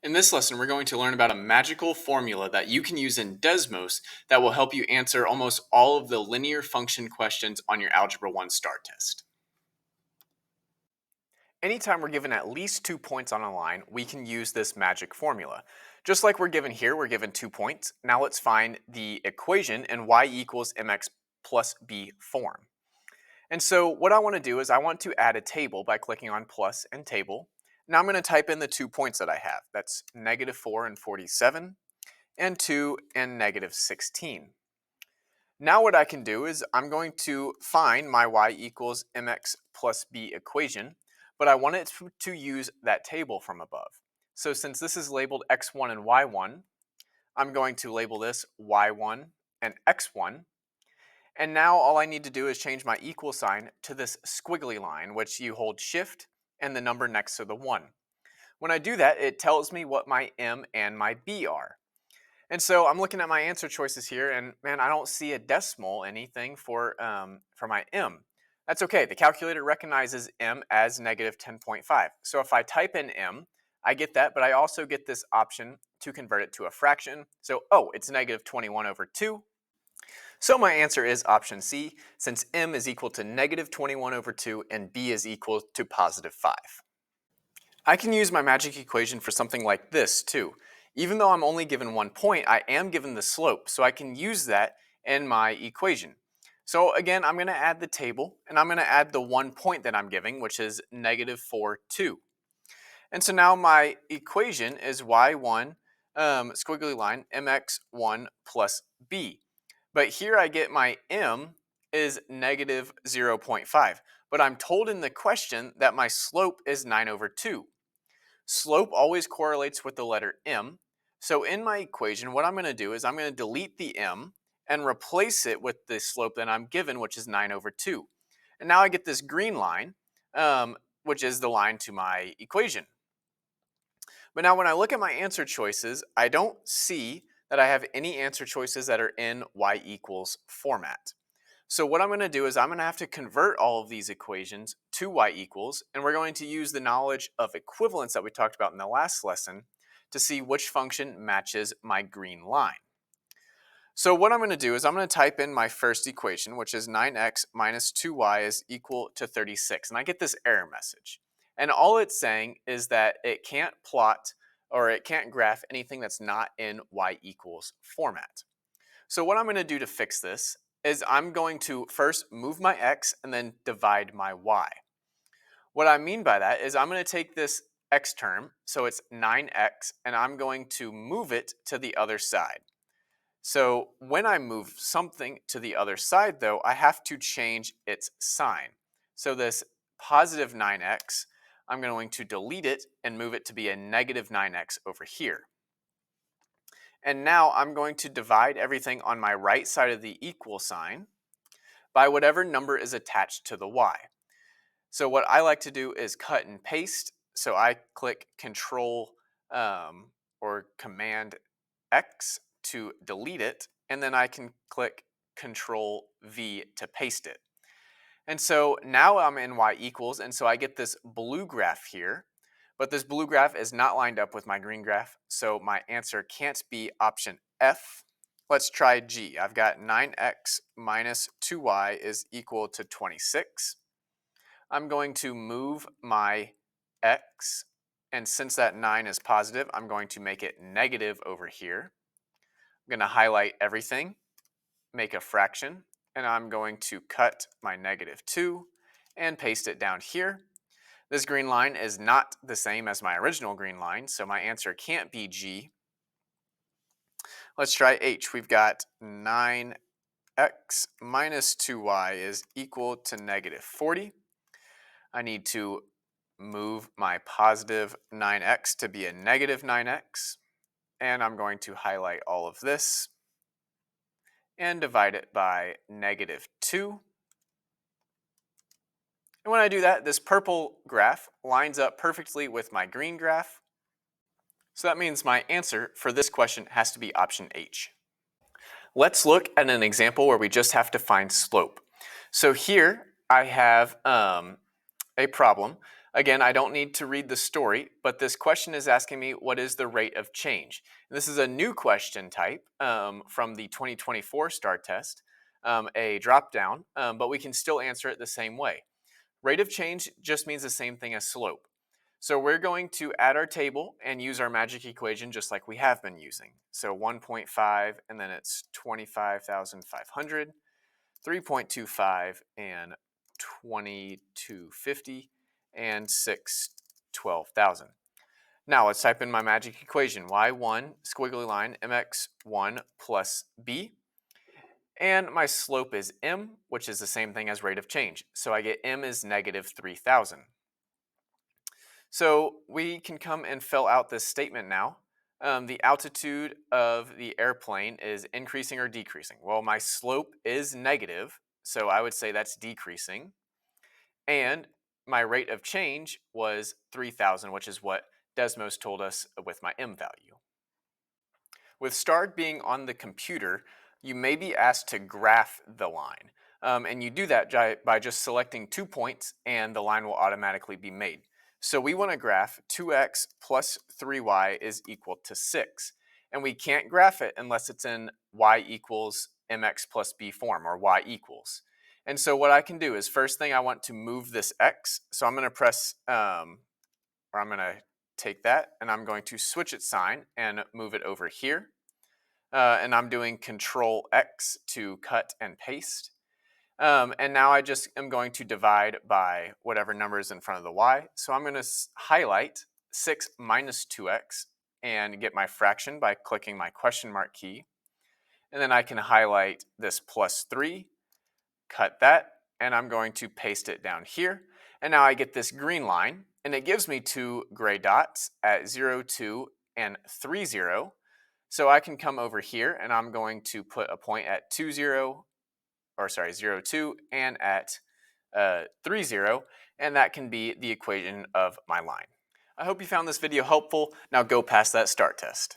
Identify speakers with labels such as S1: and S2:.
S1: In this lesson, we're going to learn about a magical formula that you can use in Desmos that will help you answer almost all of the linear function questions on your Algebra 1 STAAR test. Anytime we're given at least 2 points on a line, we can use this magic formula. Just like we're given here, we're given 2 points. Now let's find the equation in y equals mx plus b form. And so what I want to do is I want to add a table by clicking on plus and table. Now I'm going to type in the 2 points that I have. That's -4 and 47 and 2 and -16. Now what I can do is I'm going to find my y equals mx plus b equation, but I want it to use that table from above. So since this is labeled x1 and y1, I'm going to label this y1 and x1. And now all I need to do is change my equal sign to this squiggly line, which you hold shift and the number next to the 1. When I do that, it tells me what my m and my b are. And so I'm looking at my answer choices here, and man, I don't see a decimal anything for my m. That's okay. The calculator recognizes m as -10.5. So if I type in m, I get that, but I also get this option to convert it to a fraction. So, it's -21/2. So my answer is option C, since m is equal to -21/2 and b is equal to +5. I can use my magic equation for something like this too. Even though I'm only given 1 point, I am given the slope, so I can use that in my equation. So again, I'm going to add the table, and I'm going to add the 1 point that I'm giving, which is -4, 2. And so now my equation is y1, squiggly line, mx1 plus b. But here I get my m is -0.5. But I'm told in the question that my slope is 9/2. Slope always correlates with the letter m. So in my equation, what I'm going to do is I'm going to delete the m and replace it with the slope that I'm given, which is 9/2. And now I get this green line, which is the line to my equation. But now when I look at my answer choices, I don't see that I have any answer choices that are in y equals format. So what I'm going to do is I'm going to have to convert all of these equations to y equals, and we're going to use the knowledge of equivalence that we talked about in the last lesson to see which function matches my green line. So what I'm going to do is I'm going to type in my first equation, which is 9x minus 2y is equal to 36, and I get this error message. And all it's saying is that it can't plot or it can't graph anything that's not in y equals format. So what I'm going to do to fix this is I'm going to first move my x and then divide my y. What I mean by that is I'm going to take this x term, so it's 9x, and I'm going to move it to the other side. So when I move something to the other side, though, I have to change its sign. So this positive 9x, I'm going to delete it and move it to be a -9x over here. And now I'm going to divide everything on my right side of the equal sign by whatever number is attached to the y. So what I like to do is cut and paste. So I click Control or Command X to delete it, and then I can click Control V to paste it. And so now I'm in y equals, and so I get this blue graph here, but this blue graph is not lined up with my green graph, so my answer can't be option F. Let's try G. I've got 9x minus 2y is equal to 26. I'm going to move my x, and since that 9 is positive, I'm going to make it negative over here. I'm going to highlight everything, make a fraction, and I'm going to cut my -2 and paste it down here. This green line is not the same as my original green line, so my answer can't be G. Let's try H. We've got 9x minus 2y is equal to -40. I need to move my positive 9x to be a -9x, and I'm going to highlight all of this and divide it by -2. And when I do that, this purple graph lines up perfectly with my green graph. So that means my answer for this question has to be option H. Let's look at an example where we just have to find slope. So here I have a problem. Again, I don't need to read the story, but this question is asking me what is the rate of change. And this is a new question type from the 2024 STAAR test, a drop down, but we can still answer it the same way. Rate of change just means the same thing as slope. So we're going to add our table and use our magic equation just like we have been using. So 1.5 and then it's 25,500, 3.25 and 2250 and 12,000. Now let's type in my magic equation, y1 squiggly line mx1 plus b. And my slope is m, which is the same thing as rate of change. So I get m is negative 3,000. So we can come and fill out this statement now. The altitude of the airplane is increasing or decreasing. Well, my slope is negative, so I would say that's decreasing. And my rate of change was 3,000, which is what Desmos told us with my m value. With STAAR being on the computer, you may be asked to graph the line. And you do that by just selecting 2 points and the line will automatically be made. So we want to graph 2x plus 3y is equal to 6. And we can't graph it unless it's in y equals mx plus b form, or y equals. And so what I can do is, first thing, I want to move this x. So I'm going to press, or I'm going to take that and I'm going to switch its sign and move it over here. And I'm doing Control X to cut and paste. And now I just am going to divide by whatever number is in front of the y. So I'm going to highlight 6 minus 2x and get my fraction by clicking my question mark key. And then I can highlight this plus 3, cut that, and I'm going to paste it down here. And now I get this green line, and it gives me 2 gray dots at 0, 2, and 3, 0. So I can come over here and I'm going to put a point at 0, 2, and at 3, 0, and that can be the equation of my line. I hope you found this video helpful. Now go pass that STAAR test.